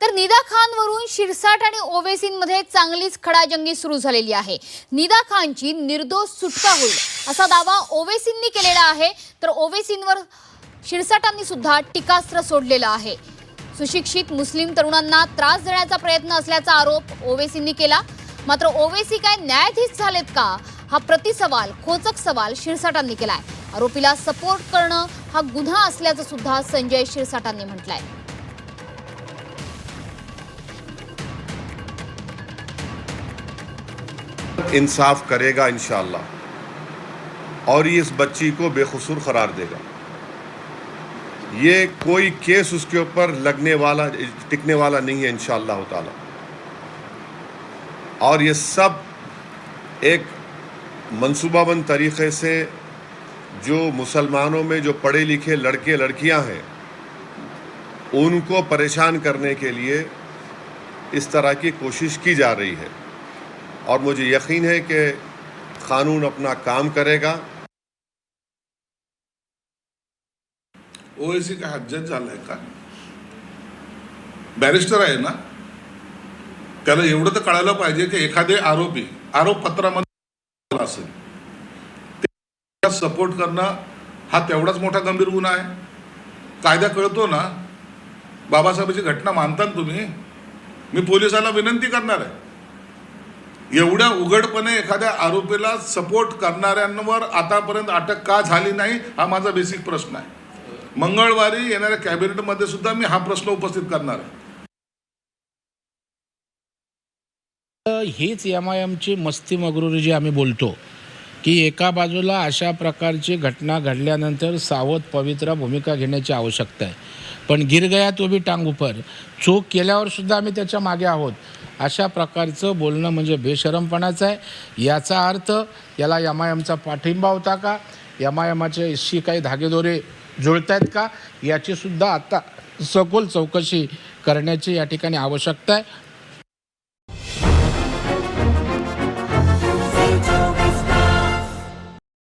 तर निदा खानवरून शिरसाट आणि ओवेसींमध्ये चांगलीच खडाजंगी सुरू झालेली आहे। निदा खानची निर्दोष सुटका होईल असा दावा ओवेसींनी केलेला आहे। तर ओवेसींवर शिरसाटांनी सुद्धा टीकास्त्र सोडलेलं आहे। सुशिक्षित मुस्लिम तरुणांना त्रास देण्याचा प्रयत्न असल्याचा आरोप ओवेसींनी केला। मात्र ओवेसी काय न्यायाधीश झालेत का हा प्रतिसवाल, खोचक सवाल शिरसाटांनी केलाय। आरोपीला सपोर्ट करणं हा गुन्हा असल्याचं सुद्धा संजय शिरसाटांनी म्हटलंय। इंसाफ करेगा इंशाअल्लाह, और ये इस बच्ची को बेकसूर करार देगा। ये कोई केस उसके ऊपर लगने वाला, टिकने वाला नहीं है इंशाअल्लाह ताला। और ये सब एक मंसूबाबंद तरीक़े से जो मुसलमानों में जो पढ़े लिखे लड़के लड़कियां हैं उनको परेशान करने के लिए इस तरह की कोशिश की जा रही है। और मुझे यकीन है कि कानून अपना काम करेगा। ओवेसी का हज्जत झालाय का? बॅरिस्टर आहे ना, त्याला एवढं तर कळायला पाहिजे की एखादे आरोपी आरोपपत्रामध्ये असेल त्याला सपोर्ट करणं हा तेवढाच मोठा गंभीर गुन्हा आहे। कायदा कळतो ना, बाबासाहेबांची घटना मानता तुम्ही? मी पोलिसांना विनंती करणार आहे, एवढ्या उघडपणे एखाद्या आरोपीला सपोर्ट करणाऱ्यांवर आतापर्यंत अटक का झाली नाही हा माझा बेसिक प्रश्न आहे। मंगळवारी येणाऱ्या कॅबिनेटमध्ये सुद्धा मी हा प्रश्न उपस्थित करणार आहे। हीच एमआयएमची मस्ती मगरुरी जी आम्ही बोलतो की एका बाजूला अशा प्रकारची घटना घडल्यानंतर सावध पवित्र भूमिका घेण्याची आवश्यकता आहे, पण गिर गया तो भी टांग ऊपर, चूक केल्यावर सुद्धा आम्ही त्याच्या मागे आहोत अशा प्रकारचं बोलणं म्हणजे बेशरमपणाचं आहे। याचा अर्थ याला एमआयएमचा पाठिंबा होता का, एमआयएमचे इशी काही धागेदोरे जुळत आहेत का, याची सुद्धा आता सखोल चौकशी करण्याची या ठिकाणी आवश्यकता आहे।